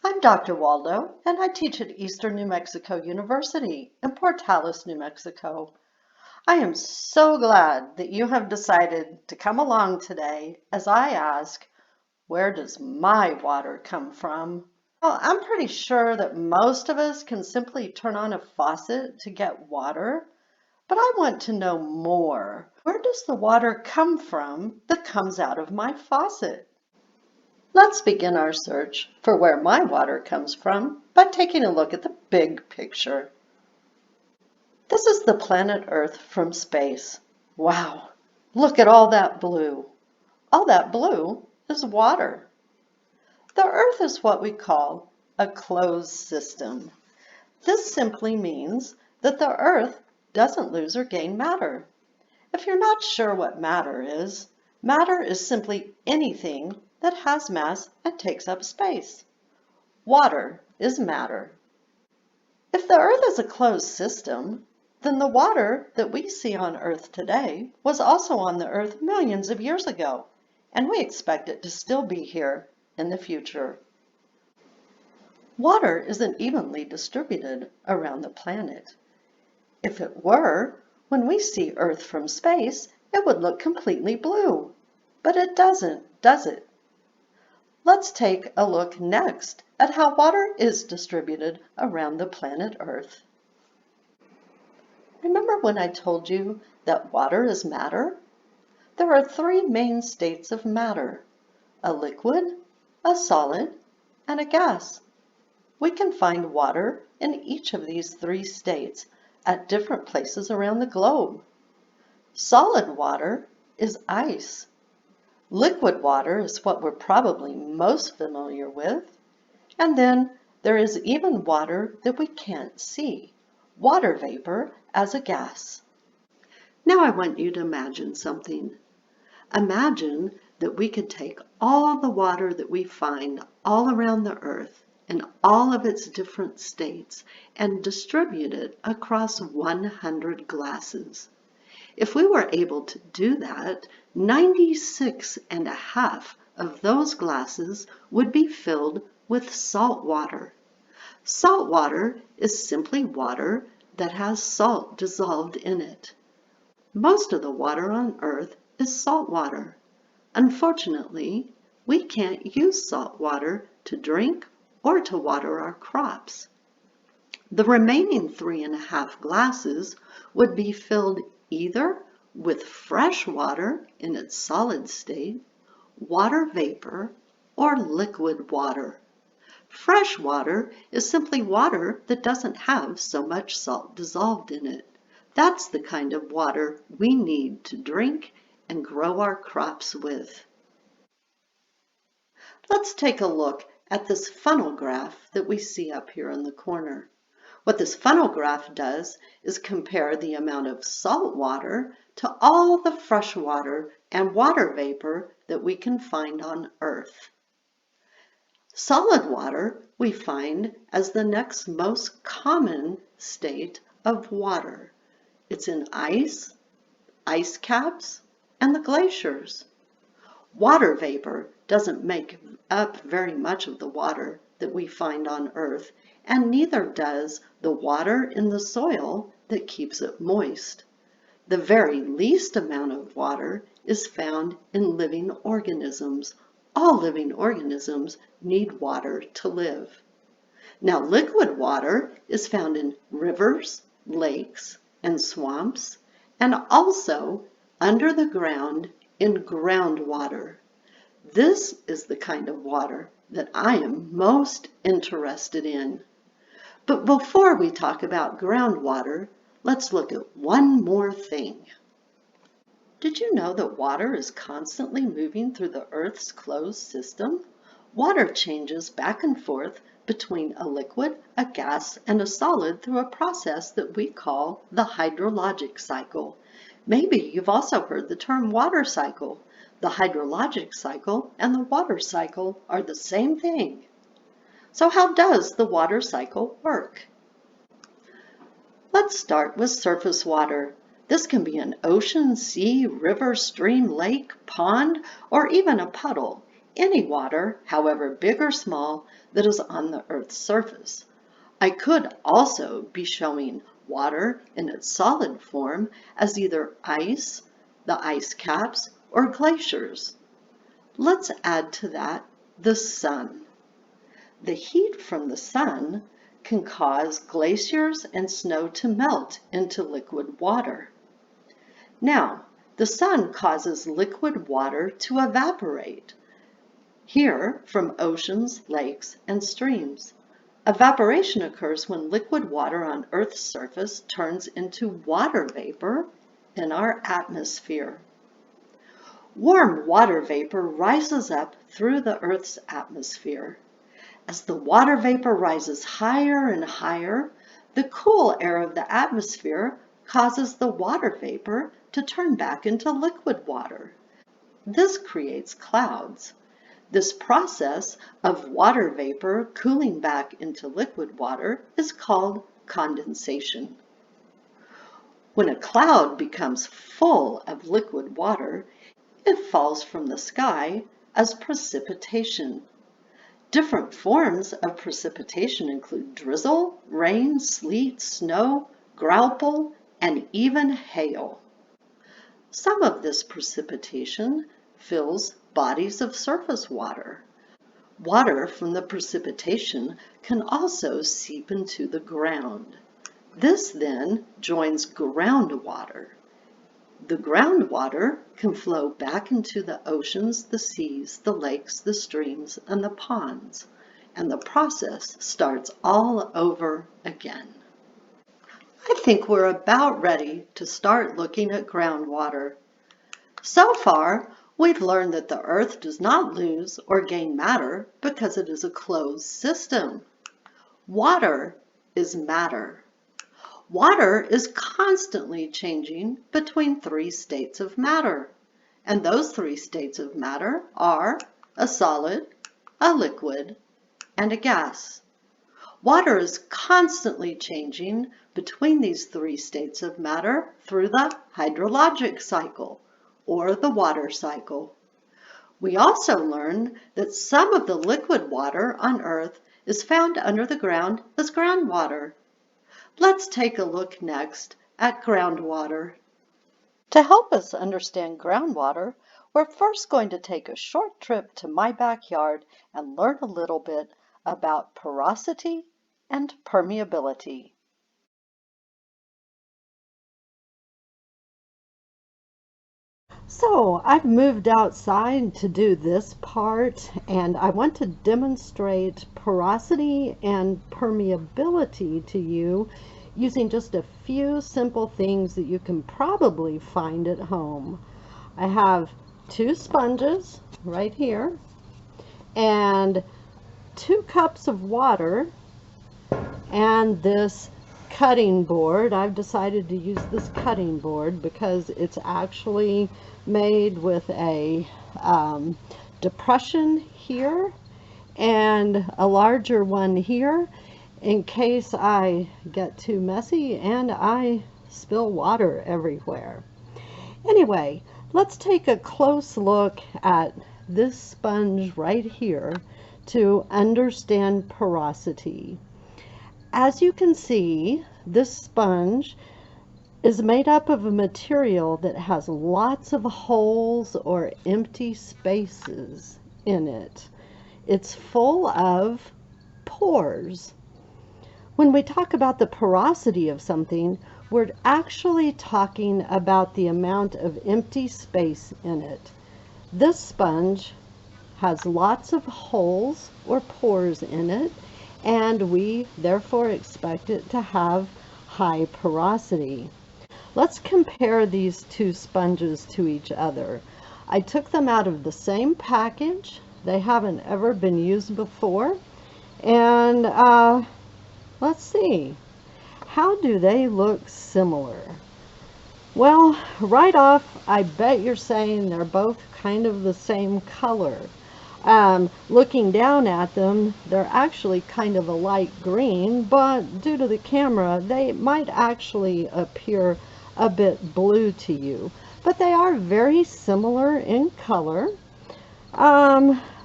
I'm Dr. Waldo, and I teach at Eastern New Mexico University in Portales, New Mexico. I am so glad that you have decided to come along today as I ask, where does my water come from? Well, I'm pretty sure that most of us can simply turn on a faucet to get water, but I want to know more. Where does the water come from that comes out of my faucet? Let's begin our search for where my water comes from by taking a look at the big picture. This is the planet Earth from space. Wow, look at all that blue. All that blue is water. The Earth is what we call a closed system. This simply means that the Earth doesn't lose or gain matter. If you're not sure what matter is simply anything that has mass and takes up space. Water is matter. If the Earth is a closed system, then the water that we see on Earth today was also on the Earth millions of years ago, and we expect it to still be here in the future. Water isn't evenly distributed around the planet. If it were, when we see Earth from space, it would look completely blue. But it doesn't, does it? Let's take a look next at how water is distributed around the planet Earth. Remember when I told you that water is matter? There are three main states of matter: a liquid, a solid, and a gas. We can find water in each of these three states at different places around the globe. Solid water is ice. Liquid water is what we're probably most familiar with. And then there is even water that we can't see, water vapor as a gas. Now I want you to imagine something. Imagine that we could take all the water that we find all around the Earth in all of its different states and distribute it across 100 glasses. If we were able to do that, 96.5 of those glasses would be filled with salt water. Salt water is simply water that has salt dissolved in it. Most of the water on Earth is salt water. Unfortunately, we can't use salt water to drink or to water our crops. The remaining 3.5 glasses would be filled either with fresh water in its solid state, water vapor, or liquid water. Fresh water is simply water that doesn't have so much salt dissolved in it. That's the kind of water we need to drink and grow our crops with. Let's take a look at this funnel graph that we see up here in the corner. What this funnel graph does is compare the amount of salt water to all the fresh water and water vapor that we can find on Earth. Solid water we find as the next most common state of water. It's in ice caps, and the glaciers. Water vapor doesn't make up very much of the water that we find on Earth, and neither does the water in the soil that keeps it moist. The very least amount of water is found in living organisms. All living organisms need water to live. Now, liquid water is found in rivers, lakes, and swamps, and also under the ground in groundwater. This is the kind of water that I am most interested in. But before we talk about groundwater, let's look at one more thing. Did you know that water is constantly moving through the Earth's closed system? Water changes back and forth between a liquid, a gas, and a solid through a process that we call the hydrologic cycle. Maybe you've also heard the term water cycle. The hydrologic cycle and the water cycle are the same thing. So how does the water cycle work? Let's start with surface water. This can be an ocean, sea, river, stream, lake, pond, or even a puddle. any water, however big or small, that is on the Earth's surface. I could also be showing water in its solid form as either ice, the ice caps, or glaciers. Let's add to that the sun. The heat from the sun can cause glaciers and snow to melt into liquid water. Now, the sun causes liquid water to evaporate, here from oceans, lakes, and streams. Evaporation occurs when liquid water on Earth's surface turns into water vapor in our atmosphere. Warm water vapor rises up through the Earth's atmosphere. As the water vapor rises higher and higher, the cool air of the atmosphere causes the water vapor to turn back into liquid water. This creates clouds. This process of water vapor cooling back into liquid water is called condensation. When a cloud becomes full of liquid water, it falls from the sky as precipitation. Different forms of precipitation include drizzle, rain, sleet, snow, graupel, and even hail. Some of this precipitation fills bodies of surface water. Water from the precipitation can also seep into the ground. This then joins groundwater. The groundwater can flow back into the oceans, the seas, the lakes, the streams, and the ponds, and the process starts all over again. I think we're about ready to start looking at groundwater. So far, we've learned that the Earth does not lose or gain matter because it is a closed system. Water is matter. Water is constantly changing between three states of matter, and those three states of matter are a solid, a liquid, and a gas. Water is constantly changing between these three states of matter through the hydrologic cycle, or the water cycle. We also learned that some of the liquid water on Earth is found under the ground as groundwater. Let's take a look next at groundwater. To help us understand groundwater, we're first going to take a short trip to my backyard and learn a little bit about porosity and permeability. So I've moved outside to do this part, and I want to demonstrate porosity and permeability to you using just a few simple things that you can probably find at home. I have two sponges right here and 2 cups of water and this cutting board. I've decided to use this cutting board because it's actually made with a depression here and a larger one here in case I get too messy and I spill water everywhere. Anyway, let's take a close look at this sponge right here to understand porosity. As you can see, this sponge is made up of a material that has lots of holes or empty spaces in it. It's full of pores. When we talk about the porosity of something, we're actually talking about the amount of empty space in it. This sponge has lots of holes or pores in it, and we therefore expect it to have high porosity. Let's compare these two sponges to each other. I took them out of the same package. They haven't ever been used before. And let's see. How do they look similar? Well, right off, I bet you're saying they're both kind of the same color. Looking down at them, they're actually kind of a light green, but due to the camera, they might actually appear a bit blue to you. But they are very similar in color.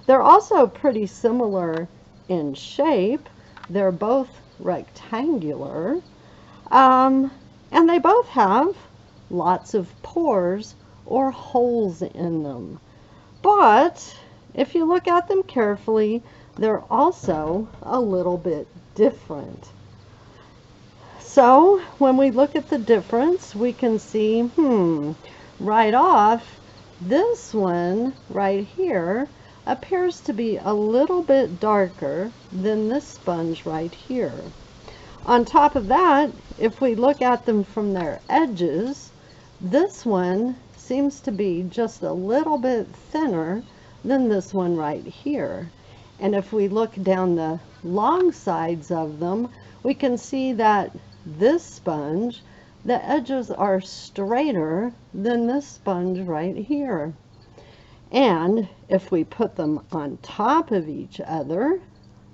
They're also pretty similar in shape. They're both rectangular, and they both have lots of pores or holes in them. But if you look at them carefully, they're also a little bit different. So when we look at the difference, we can see, right off, this one right here appears to be a little bit darker than this sponge right here. On top of that, if we look at them from their edges, this one seems to be just a little bit thinner than this one right here. And if we look down the long sides of them, we can see that this sponge, the edges are straighter than this sponge right here. And if we put them on top of each other,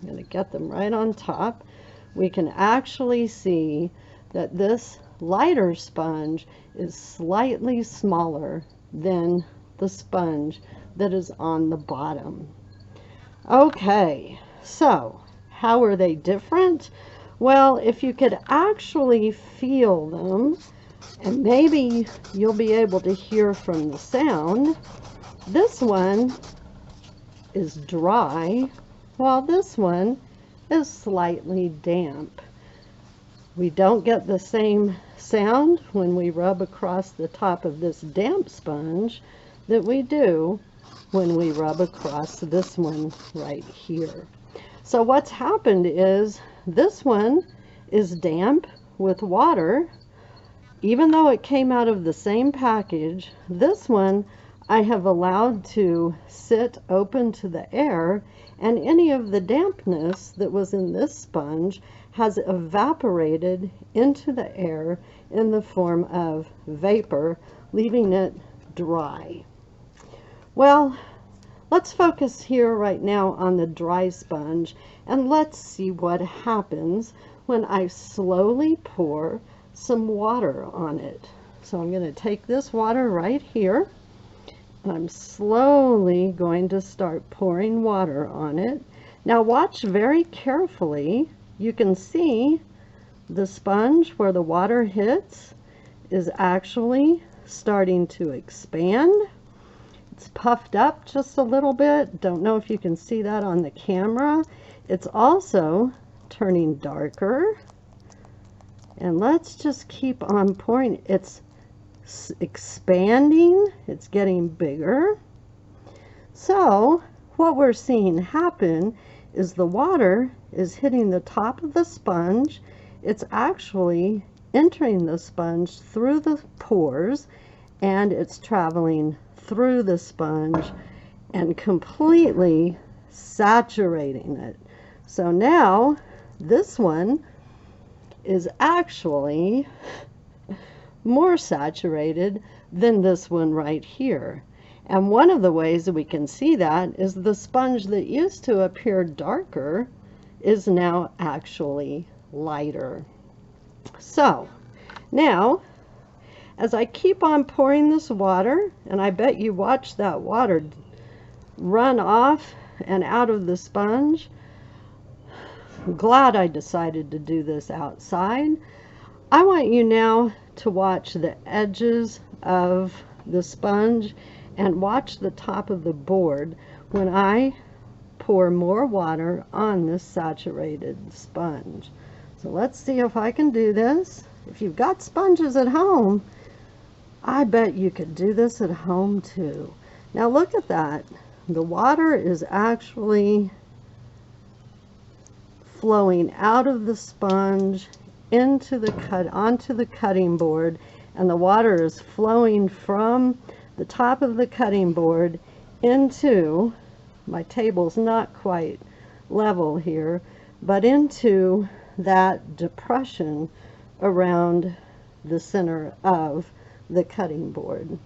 I'm going to get them right on top, we can actually see that this lighter sponge is slightly smaller than the sponge that is on the bottom. Okay, so how are they different? Well, if you could actually feel them, and maybe you'll be able to hear from the sound, this one is dry, while this one is slightly damp. We don't get the same sound when we rub across the top of this damp sponge that we do when we rub across this one right here. So what's happened is this one is damp with water. Even though it came out of the same package, this one I have allowed to sit open to the air, and any of the dampness that was in this sponge has evaporated into the air in the form of vapor, leaving it dry. Well, let's focus here right now on the dry sponge, and let's see what happens when I slowly pour some water on it. So I'm going to take this water right here, and I'm slowly going to start pouring water on it. Now watch very carefully. You can see the sponge where the water hits is actually starting to expand. It's puffed up just a little bit. Don't know if you can see that on the camera. It's also turning darker. And let's just keep on pouring. It's expanding. It's getting bigger. So what we're seeing happen is the water is hitting the top of the sponge. It's actually entering the sponge through the pores, and it's traveling through the sponge and completely saturating it. So now this one is actually more saturated than this one right here. And one of the ways that we can see that is the sponge that used to appear darker is now actually lighter. So now, as I keep on pouring this water, and I bet you watch that water run off and out of the sponge. I'm glad I decided to do this outside. I want you now to watch the edges of the sponge and watch the top of the board when I pour more water on this saturated sponge. So let's see if I can do this. If you've got sponges at home, I bet you could do this at home too. Now look at that. The water is actually flowing out of the sponge into the onto the cutting board, and the water is flowing from the top of the cutting board into, my table's not quite level here, but into that depression around the center of the cutting board.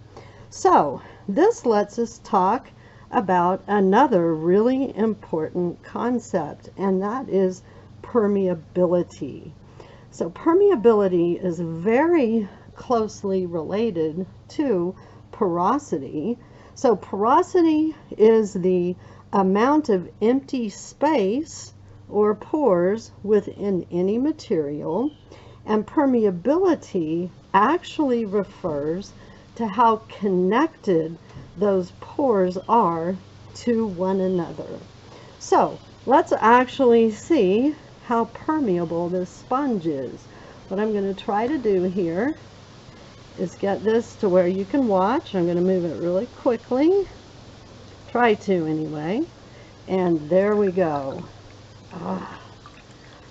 So this lets us talk about another really important concept, and that is permeability. So permeability is very closely related to porosity. So porosity is the amount of empty space or pores within any material, and permeability actually refers to how connected those pores are to one another. So let's actually see how permeable this sponge is. What I'm going to try to do here is get this to where you can watch. I'm going to move it really quickly. Try to anyway. And there we go.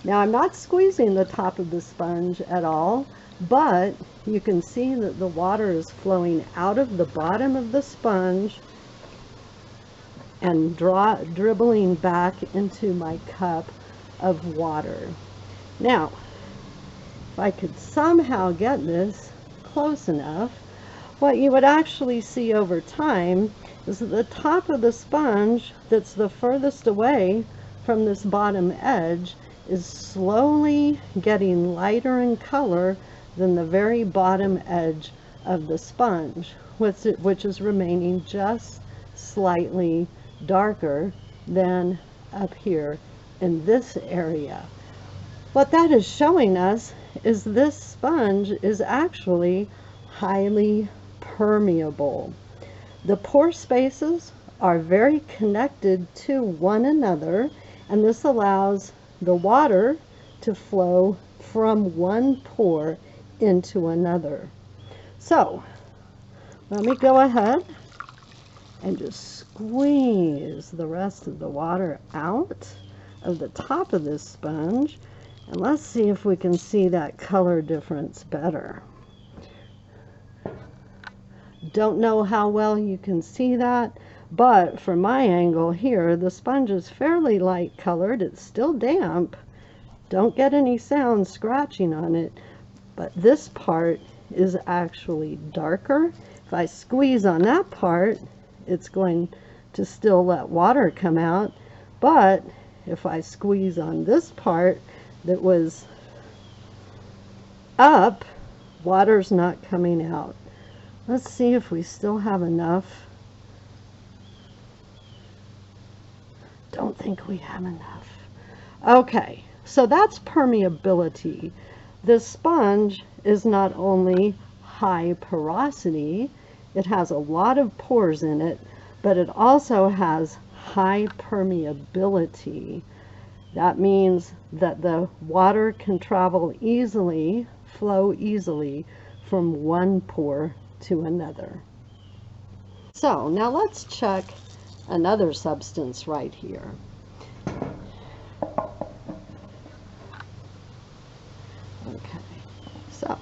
Now I'm not squeezing the top of the sponge at all, but you can see that the water is flowing out of the bottom of the sponge and dribbling back into my cup of water. Now, if I could somehow get this close enough, what you would actually see over time is that the top of the sponge that's the furthest away from this bottom edge is slowly getting lighter in color than the very bottom edge of the sponge, which is remaining just slightly darker than up here in this area. What that is showing us is this sponge is actually highly permeable. The pore spaces are very connected to one another, and this allows the water to flow from one pore into another. So let me go ahead and just squeeze the rest of the water out of the top of this sponge, and let's see if we can see that color difference better. Don't know how well you can see that, but from my angle here, the sponge is fairly light colored. It's still damp. Don't get any sound scratching on it, but this part is actually darker. If I squeeze on that part, it's going to still let water come out, but if I squeeze on this part that was up, water's not coming out. Let's see if we still have enough. Don't think we have enough. Okay, so that's permeability. This sponge is not only high porosity, it has a lot of pores in it, but it also has high permeability. That means that the water can travel easily, flow easily from one pore to another. So now let's check another substance right here. Okay, so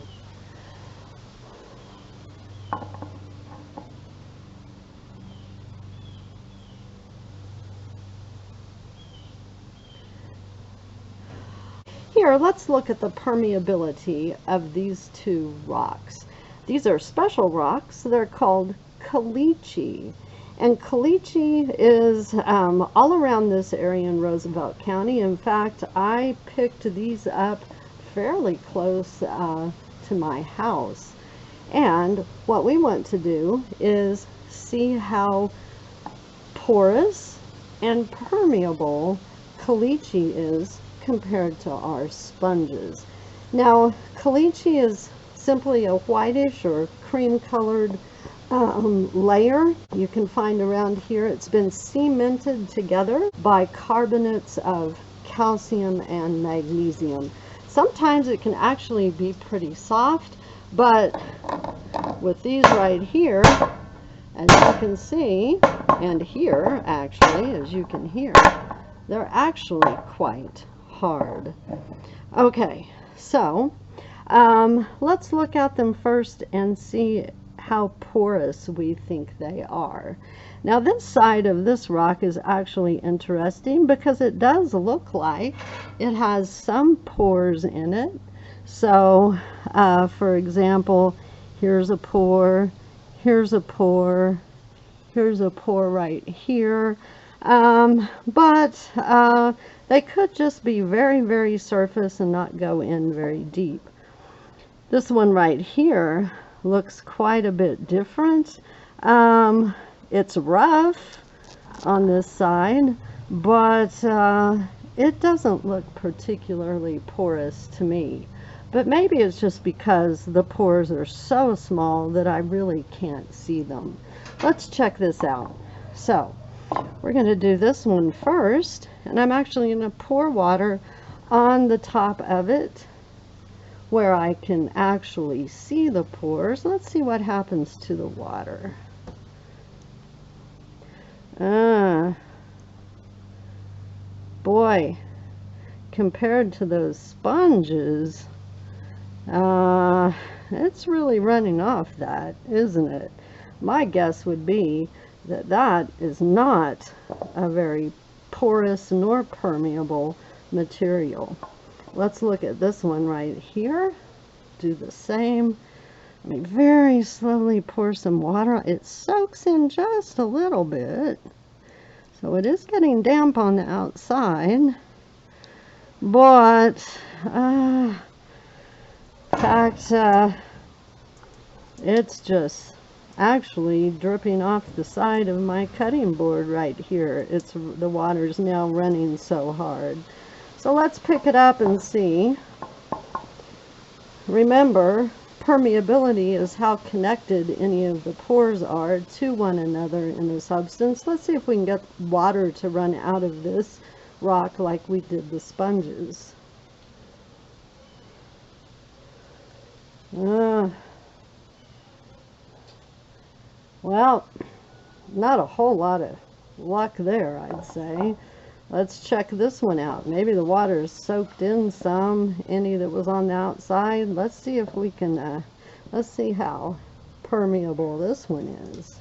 here, let's look at the permeability of these two rocks. These are special rocks. They're called caliche. And caliche is all around this area in Roosevelt County. In fact, I picked these up fairly close to my house. And what we want to do is see how porous and permeable caliche is compared to our sponges. Now, caliche is simply a whitish or cream colored layer you can find around here. It's been cemented together by carbonates of calcium and magnesium. Sometimes it can actually be pretty soft, but with these right here, as you can see, and here actually, as you can hear, they're actually quite hard. Okay, so let's look at them first and see how porous we think they are. Now this side of this rock is actually interesting because it does look like it has some pores in it. So for example, here's a pore, here's a pore, here's a pore right here. But they could just be very, very surface and not go in very deep. This one right here looks quite a bit different. It's rough, on this side, but it doesn't look particularly porous to me. But maybe it's just because the pores are so small that I really can't see them. Let's check this out. So we're going to do this one first, and I'm actually going to pour water on the top of it where I can actually see the pores. Let's see what happens to the water. Boy, compared to those sponges, it's really running off that, isn't it? My guess would be that that is not a very porous nor permeable material. Let's look at this one right here. Do the same. Let me very slowly pour some water. It soaks in just a little bit. So it is getting damp on the outside. But, in fact, it's just actually dripping off the side of my cutting board right here. The water's now running so hard. So let's pick it up and see. Remember, permeability is how connected any of the pores are to one another in a substance. Let's see if we can get water to run out of this rock like we did the sponges. Well, not a whole lot of luck there, I'd say. Let's check this one out. Maybe the water is soaked in some, any that was on the outside. Let's see if we can, let's see how permeable this one is.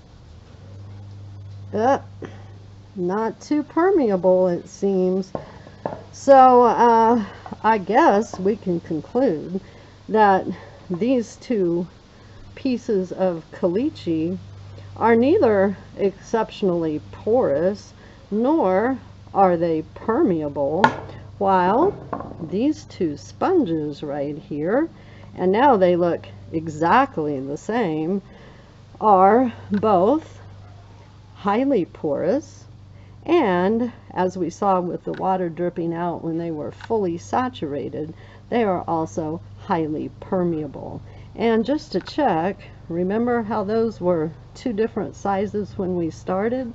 Not too permeable, it seems. So, I guess we can conclude that these two pieces of caliche are neither exceptionally porous nor are they permeable, while these two sponges right here, and now they look exactly the same, are both highly porous, and as we saw with the water dripping out when they were fully saturated, they are also highly permeable. And just to check, remember how those were two different sizes when we started?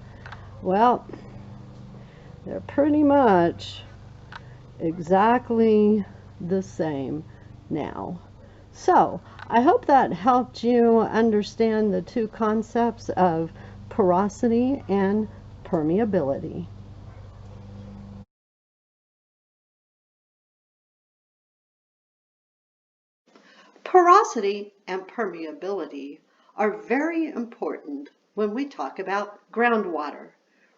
Well, they're pretty much exactly the same now. So, I hope that helped you understand the two concepts of porosity and permeability. Porosity and permeability are very important when we talk about groundwater.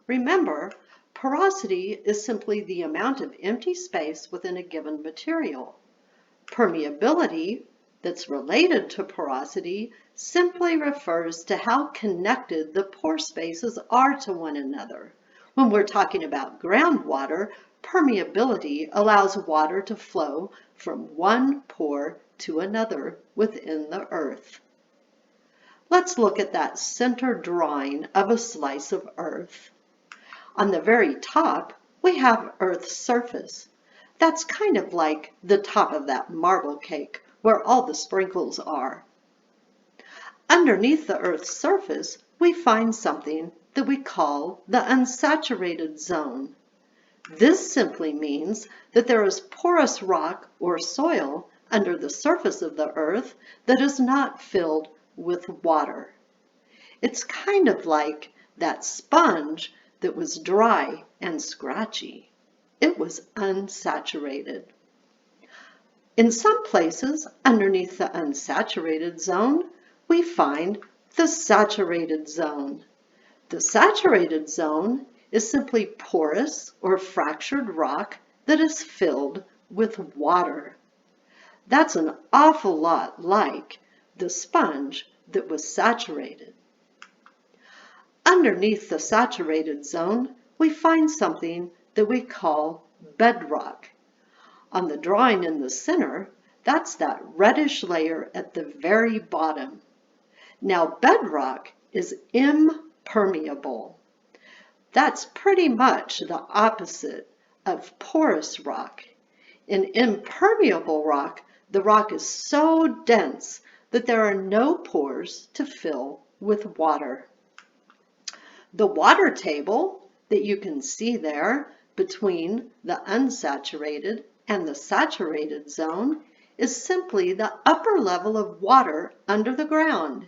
Remember, porosity is simply the amount of empty space within a given material. Permeability, that's related to porosity, simply refers to how connected the pore spaces are to one another. When we're talking about groundwater, permeability allows water to flow from one pore to another within the earth. Let's look at that center drawing of a slice of earth. On the very top, we have Earth's surface. That's kind of like the top of that marble cake where all the sprinkles are. Underneath the Earth's surface, we find something that we call the unsaturated zone. This simply means that there is porous rock or soil under the surface of the Earth that is not filled with water. It's kind of like that sponge that was dry and scratchy. It was unsaturated. In some places underneath the unsaturated zone, we find the saturated zone. The saturated zone is simply porous or fractured rock that is filled with water. That's an awful lot like the sponge that was saturated. Underneath the saturated zone, we find something that we call bedrock. On the drawing in the center, that's that reddish layer at the very bottom. Now, bedrock is impermeable. That's pretty much the opposite of porous rock. In impermeable rock, the rock is so dense that there are no pores to fill with water. The water table that you can see there between the unsaturated and the saturated zone is simply the upper level of water under the ground.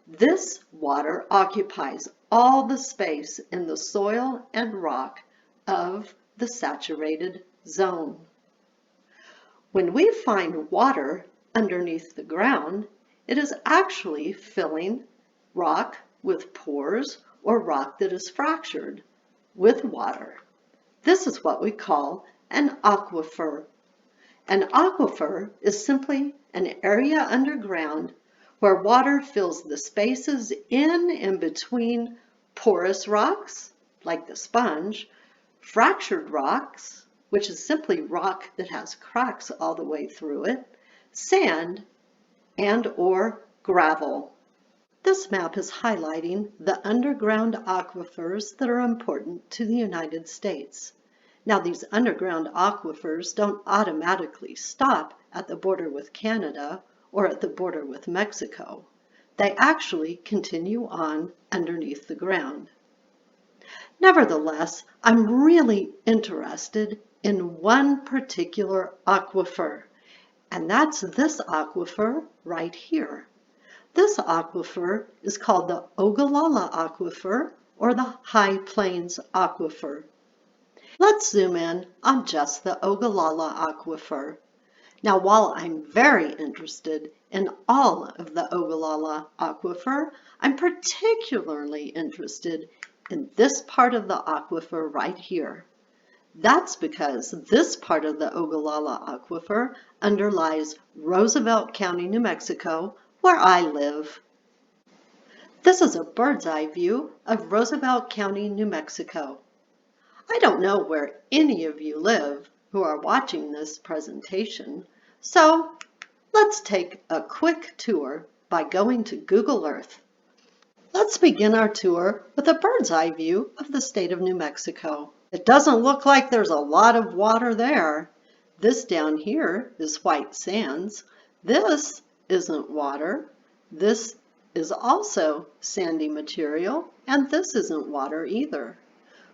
This water occupies all the space in the soil and rock of the saturated zone. When we find water underneath the ground, it is actually filling rock with pores or rock that is fractured with water. This is what we call an aquifer. An aquifer is simply an area underground where water fills the spaces in and between porous rocks, like the sponge, fractured rocks, which is simply rock that has cracks all the way through it, sand, and or gravel. This map is highlighting the underground aquifers that are important to the United States. Now, these underground aquifers don't automatically stop at the border with Canada or at the border with Mexico. They actually continue on underneath the ground. Nevertheless, I'm really interested in one particular aquifer, and that's this aquifer right here. This aquifer is called the Ogallala Aquifer or the High Plains Aquifer. Let's zoom in on just the Ogallala Aquifer. Now, while I'm very interested in all of the Ogallala Aquifer, I'm particularly interested in this part of the aquifer right here. That's because this part of the Ogallala Aquifer underlies Roosevelt County, New Mexico, where I live. This is a bird's eye view of Roosevelt County, New Mexico. I don't know where any of you live who are watching this presentation, so let's take a quick tour by going to Google Earth. Let's begin our tour with a bird's eye view of the state of New Mexico. It doesn't look like there's a lot of water there. This down here is white sands. This isn't water. This is also sandy material, and this isn't water either.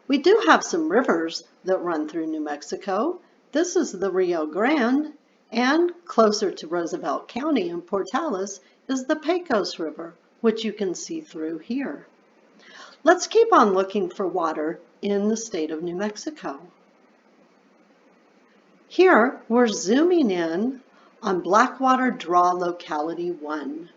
We do have some rivers that run through New Mexico. This is the Rio Grande, and closer to Roosevelt County in Portales is the Pecos River, which you can see through here. Let's keep on looking for water in the state of New Mexico. Here, we're zooming in on Blackwater Draw Locality 1.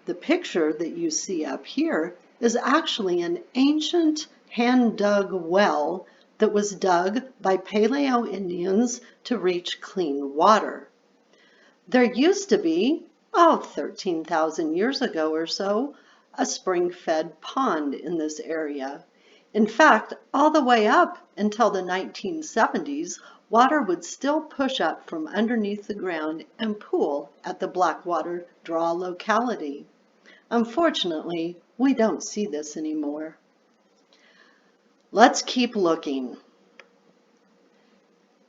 The picture that you see up here is actually an ancient hand-dug well that was dug by Paleo Indians to reach clean water. There used to be, 13,000 years ago or so, a spring-fed pond in this area. In fact, all the way up until the 1970s, water would still push up from underneath the ground and pool at the Blackwater Draw locality. Unfortunately, we don't see this anymore. Let's keep looking.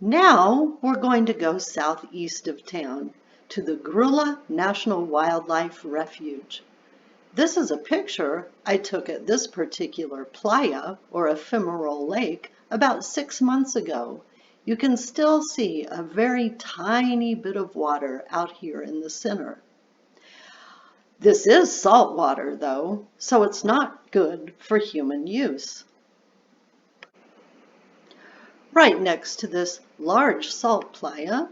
Now we're going to go southeast of town to the Grulla National Wildlife Refuge. This is a picture I took at this particular playa, or ephemeral lake, about 6 months ago. You can still see a very tiny bit of water out here in the center. This is salt water, though, so it's not good for human use. Right next to this large salt playa,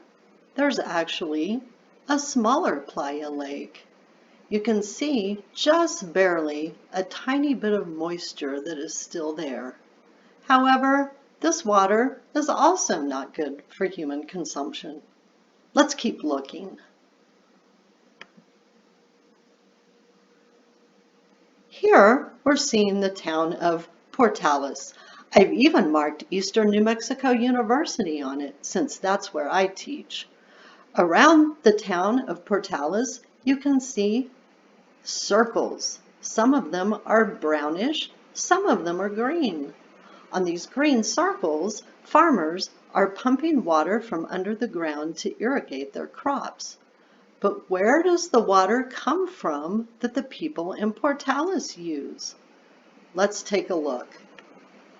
there's actually a smaller playa lake. You can see just barely a tiny bit of moisture that is still there. However, this water is also not good for human consumption. Let's keep looking. Here we're seeing the town of Portales. I've even marked Eastern New Mexico University on it, since that's where I teach. Around the town of Portales, you can see circles. Some of them are brownish, some of them are green. On these green circles, farmers are pumping water from under the ground to irrigate their crops. But where does the water come from that the people in Portales use? Let's take a look.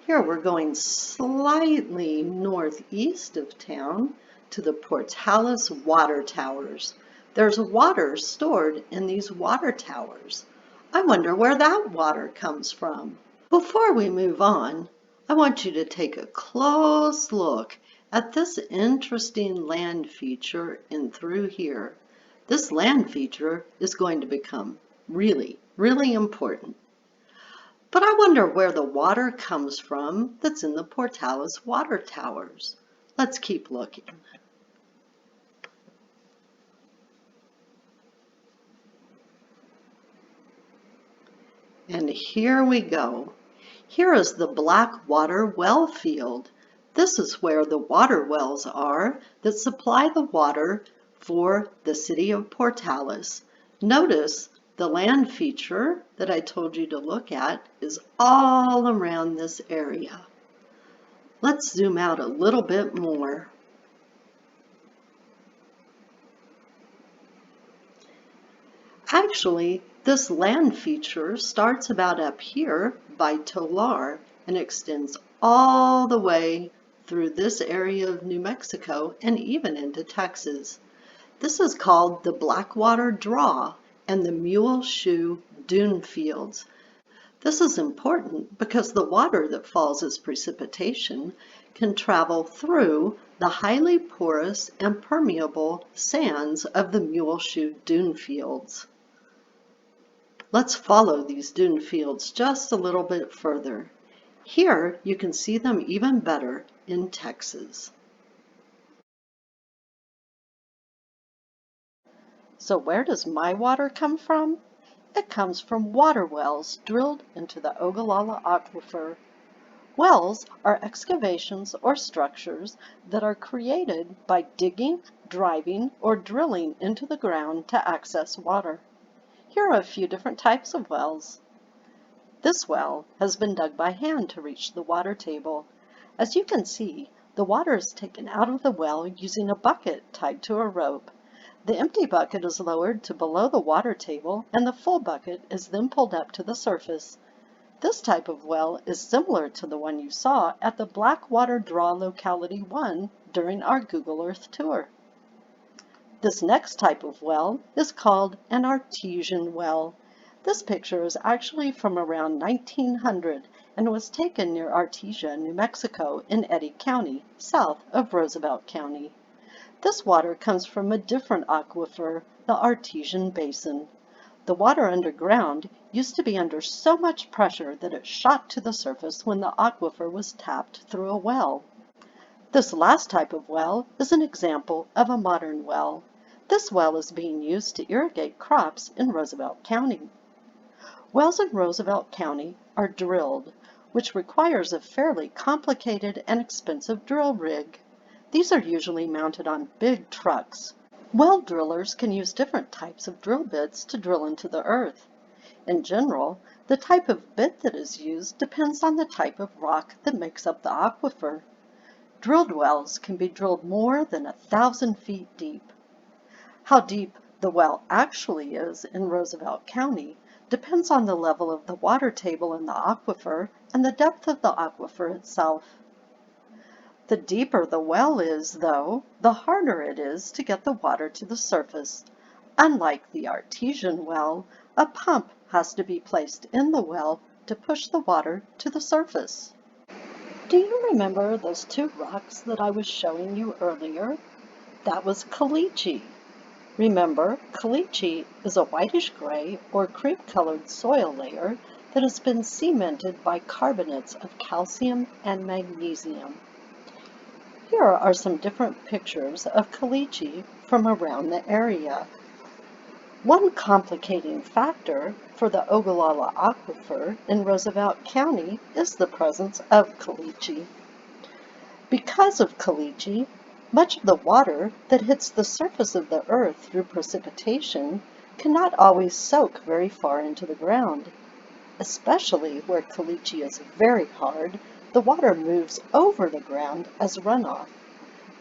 Here we're going slightly northeast of town to the Portales water towers. There's water stored in these water towers. I wonder where that water comes from. Before we move on, I want you to take a close look at this interesting land feature in through here. This land feature is going to become really, really important. But I wonder where the water comes from that's in the Portales water towers. Let's keep looking. And here we go. Here is the Blackwater well field. This is where the water wells are that supply the water for the city of Portales. Notice the land feature that I told you to look at is all around this area. Let's zoom out a little bit more. Actually, this land feature starts about up here by Tolar and extends all the way through this area of New Mexico and even into Texas. This is called the Blackwater Draw and the Mule Dune fields. This is important because the water that falls as precipitation can travel through the highly porous and permeable sands of the Mule Dune fields. Let's follow these dune fields just a little bit further. Here you can see them even better in Texas. So where does my water come from? It comes from water wells drilled into the Ogallala Aquifer. Wells are excavations or structures that are created by digging, driving, or drilling into the ground to access water. Here are a few different types of wells. This well has been dug by hand to reach the water table. As you can see, the water is taken out of the well using a bucket tied to a rope. The empty bucket is lowered to below the water table, and the full bucket is then pulled up to the surface. This type of well is similar to the one you saw at the Blackwater Draw Locality 1 during our Google Earth tour. This next type of well is called an Artesian well. This picture is actually from around 1900 and was taken near Artesia, New Mexico in Eddy County, south of Roosevelt County. This water comes from a different aquifer, the Artesian Basin. The water underground used to be under so much pressure that it shot to the surface when the aquifer was tapped through a well. This last type of well is an example of a modern well. This well is being used to irrigate crops in Roosevelt County. Wells in Roosevelt County are drilled, which requires a fairly complicated and expensive drill rig. These are usually mounted on big trucks. Well drillers can use different types of drill bits to drill into the earth. In general, the type of bit that is used depends on the type of rock that makes up the aquifer. Drilled wells can be drilled more than 1,000 feet deep. How deep the well actually is in Roosevelt County depends on the level of the water table in the aquifer and the depth of the aquifer itself. The deeper the well is, though, the harder it is to get the water to the surface. Unlike the Artesian well, a pump has to be placed in the well to push the water to the surface. Do you remember those two rocks that I was showing you earlier? That was Caliche. Remember, caliche is a whitish-gray or cream-colored soil layer that has been cemented by carbonates of calcium and magnesium. Here are some different pictures of caliche from around the area. One complicating factor for the Ogallala Aquifer in Roosevelt County is the presence of caliche. Because of caliche, much of the water that hits the surface of the earth through precipitation cannot always soak very far into the ground. Especially where caliche is very hard, the water moves over the ground as runoff.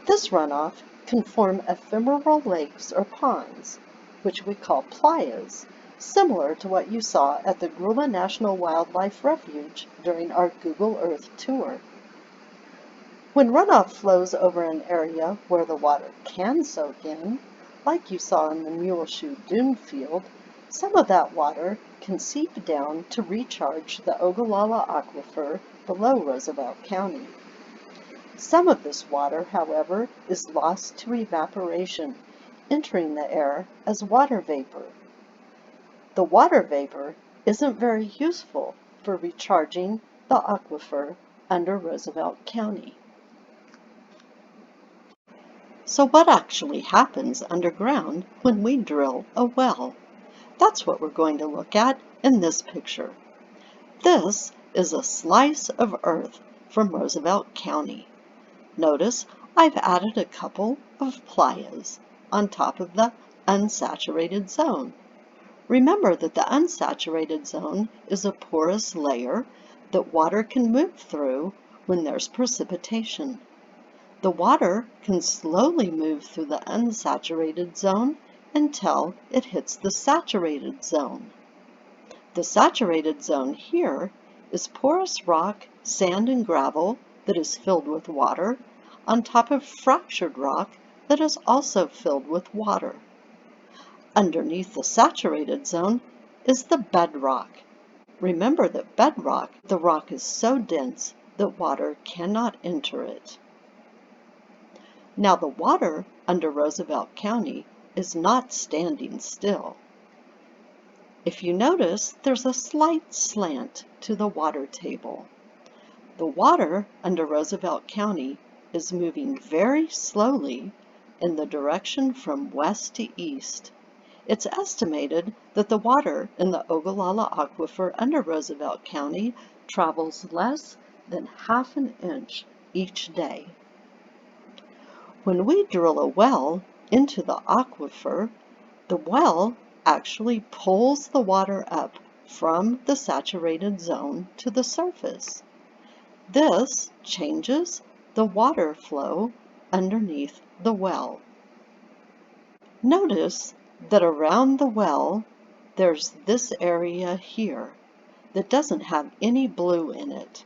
This runoff can form ephemeral lakes or ponds, which we call playas, similar to what you saw at the Grula National Wildlife Refuge during our Google Earth tour. When runoff flows over an area where the water can soak in, like you saw in the Mule Dune field, some of that water can seep down to recharge the Ogallala Aquifer below Roosevelt County. Some of this water, however, is lost to evaporation, entering the air as water vapor. The water vapor isn't very useful for recharging the aquifer under Roosevelt County. So what actually happens underground when we drill a well? That's what we're going to look at in this picture. This is a slice of earth from Roosevelt County. Notice I've added a couple of playas on top of the unsaturated zone. Remember that the unsaturated zone is a porous layer that water can move through when there's precipitation. The water can slowly move through the unsaturated zone until it hits the saturated zone. The saturated zone here is porous rock, sand, and gravel that is filled with water on top of fractured rock that is also filled with water. Underneath the saturated zone is the bedrock. Remember that bedrock, the rock is so dense that water cannot enter it. Now the water under Roosevelt County is not standing still. If you notice, there's a slight slant to the water table. The water under Roosevelt County is moving very slowly in the direction from west to east. It's estimated that the water in the Ogallala Aquifer under Roosevelt County travels less than ½ an inch each day. When we drill a well into the aquifer, the well actually pulls the water up from the saturated zone to the surface. This changes the water flow underneath the well. Notice that around the well, there's this area here that doesn't have any blue in it.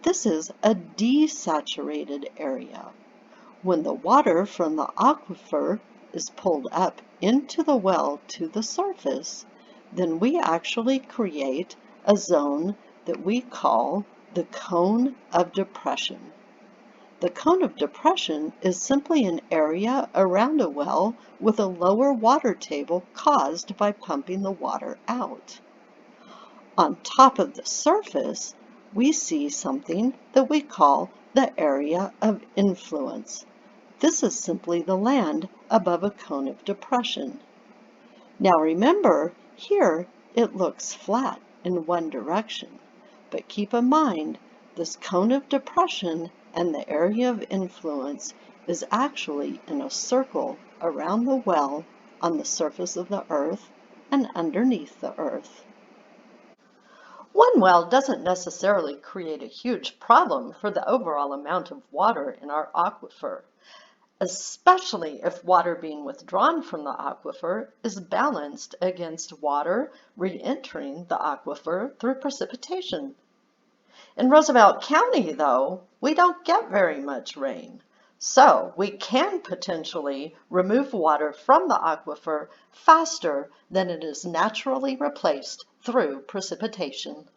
This is a desaturated area. When the water from the aquifer is pulled up into the well to the surface, then we actually create a zone that we call the cone of depression. The cone of depression is simply an area around a well with a lower water table caused by pumping the water out. On top of the surface, we see something that we call the area of influence. This is simply the land above a cone of depression. Now remember, here it looks flat in one direction, but keep in mind this cone of depression and the area of influence is actually in a circle around the well on the surface of the earth and underneath the earth. One well doesn't necessarily create a huge problem for the overall amount of water in our aquifer, especially if water being withdrawn from the aquifer is balanced against water re-entering the aquifer through precipitation. In Roosevelt County, though, we don't get very much rain, so we can potentially remove water from the aquifer faster than it is naturally replaced through precipitation.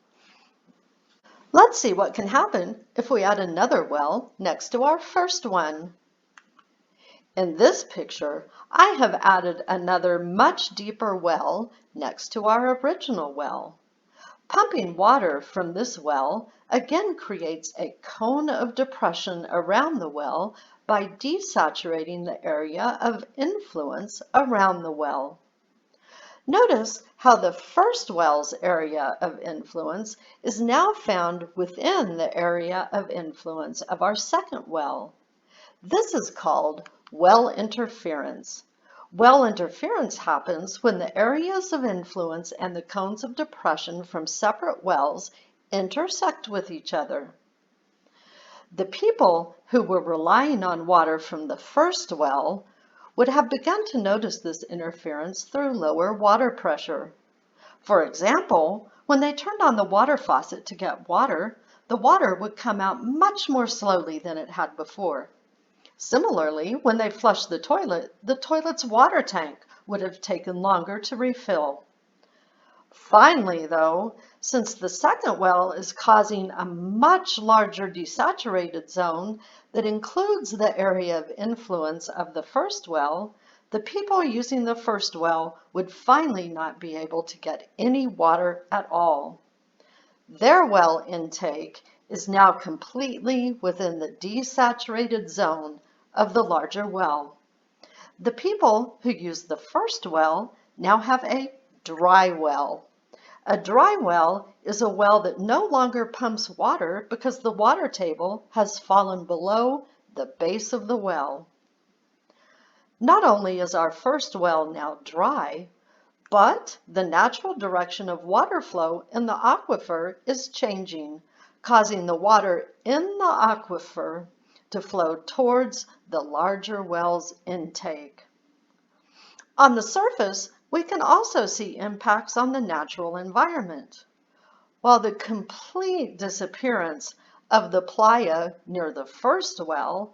Let's see what can happen if we add another well next to our first one. In this picture, I have added another much deeper well next to our original well. Pumping water from this well again creates a cone of depression around the well by desaturating the area of influence around the well. Notice how the first well's area of influence is now found within the area of influence of our second well. This is called well interference. Well interference happens when the areas of influence and the cones of depression from separate wells intersect with each other. The people who were relying on water from the first well would have begun to notice this interference through lower water pressure. For example, when they turned on the water faucet to get water, the water would come out much more slowly than it had before. Similarly, when they flushed the toilet's water tank would have taken longer to refill. Finally, though, since the second well is causing a much larger desaturated zone that includes the area of influence of the first well, the people using the first well would finally not be able to get any water at all. Their well intake is now completely within the desaturated zone of the larger well. The people who used the first well now have a dry well. A dry well is a well that no longer pumps water because the water table has fallen below the base of the well. Not only is our first well now dry, but the natural direction of water flow in the aquifer is changing, causing the water in the aquifer to flow towards the larger well's intake. On the surface, we can also see impacts on the natural environment. While the complete disappearance of the playa near the first well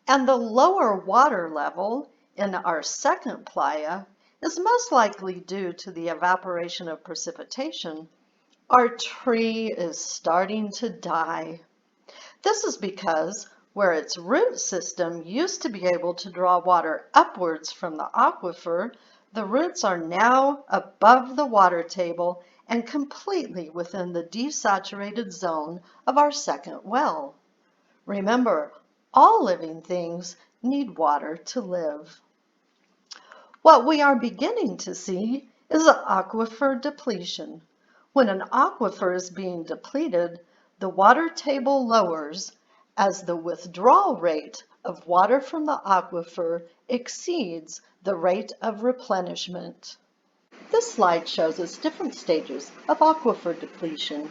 and the lower water level in our second playa is most likely due to the evaporation of precipitation, our tree is starting to die. This is because where its root system used to be able to draw water upwards from the aquifer, the roots are now above the water table and completely within the desaturated zone of our second well. Remember, all living things need water to live. What we are beginning to see is aquifer depletion. When an aquifer is being depleted, the water table lowers as the withdrawal rate of water from the aquifer exceeds the rate of replenishment. This slide shows us different stages of aquifer depletion.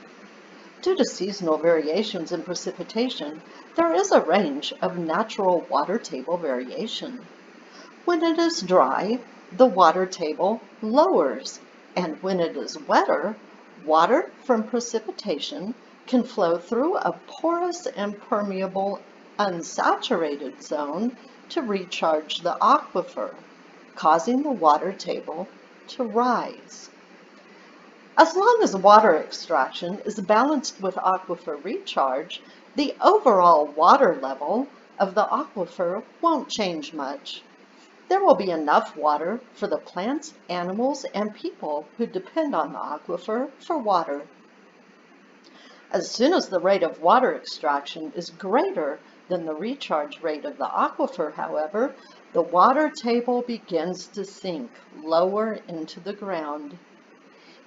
Due to seasonal variations in precipitation, there is a range of natural water table variation. When it is dry, the water table lowers, and when it is wetter, water from precipitation can flow through a porous and permeable unsaturated zone to recharge the aquifer, causing the water table to rise. As long as water extraction is balanced with aquifer recharge, the overall water level of the aquifer won't change much. There will be enough water for the plants, animals, and people who depend on the aquifer for water. As soon as the rate of water extraction is greater than the recharge rate of the aquifer, however, the water table begins to sink lower into the ground.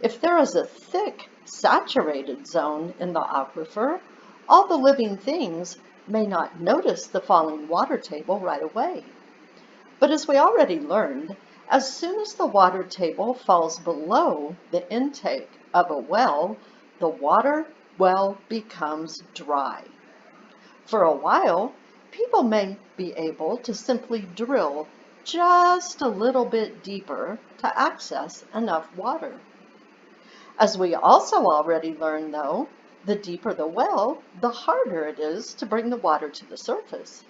If there is a thick, saturated zone in the aquifer, all the living things may not notice the falling water table right away. But as we already learned, as soon as the water table falls below the intake of a well, the water well becomes dry. For a while, people may be able to simply drill just a little bit deeper to access enough water. As we also already learned, though, the deeper the well, the harder it is to bring the water to the surface.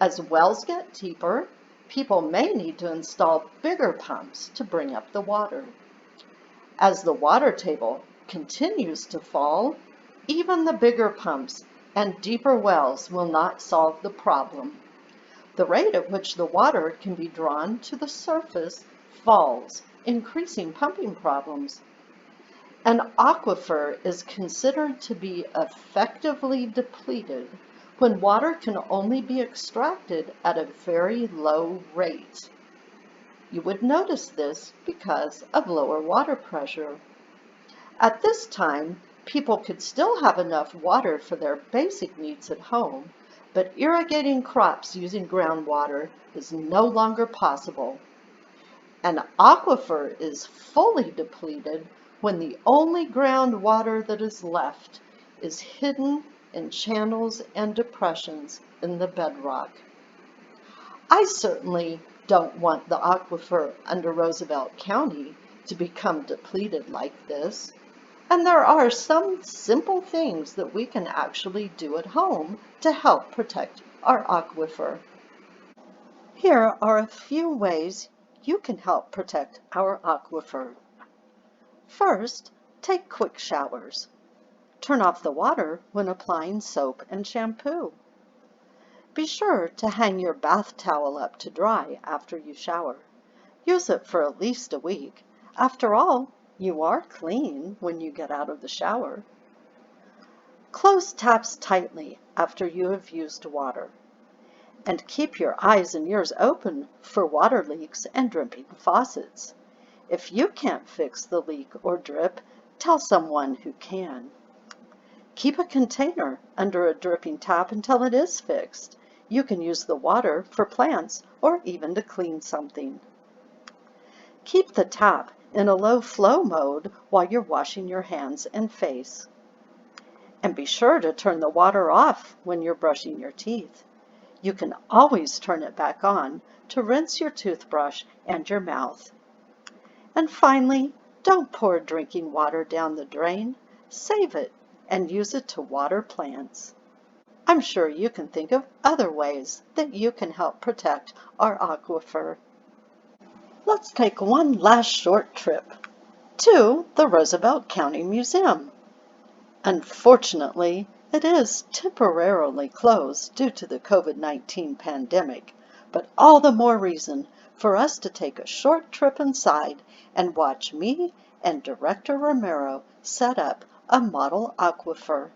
As wells get deeper, people may need to install bigger pumps to bring up the water. As the water table continues to fall, even the bigger pumps and deeper wells will not solve the problem. The rate at which the water can be drawn to the surface falls, increasing pumping problems. An aquifer is considered to be effectively depleted when water can only be extracted at a very low rate. You would notice this because of lower water pressure. At this time, people could still have enough water for their basic needs at home, but irrigating crops using groundwater is no longer possible. An aquifer is fully depleted when the only groundwater that is left is hidden in channels and depressions in the bedrock. I certainly don't want the aquifer under Roosevelt County to become depleted like this, and there are some simple things that we can actually do at home to help protect our aquifer. Here are a few ways you can help protect our aquifer. First, take quick showers. Turn off the water when applying soap and shampoo. Be sure to hang your bath towel up to dry after you shower. Use it for at least a week. After all, you are clean when you get out of the shower. Close taps tightly after you have used water. And keep your eyes and ears open for water leaks and dripping faucets. If you can't fix the leak or drip, tell someone who can. Keep a container under a dripping tap until it is fixed. You can use the water for plants or even to clean something. Keep the tap in a low flow mode while you're washing your hands and face. And be sure to turn the water off when you're brushing your teeth. You can always turn it back on to rinse your toothbrush and your mouth. And finally, don't pour drinking water down the drain. Save it and use it to water plants. I'm sure you can think of other ways that you can help protect our aquifer. Let's take one last short trip to the Roosevelt County Museum. Unfortunately, it is temporarily closed due to the COVID-19 pandemic, but all the more reason for us to take a short trip inside and watch me and Director Romero set up a model aquifer.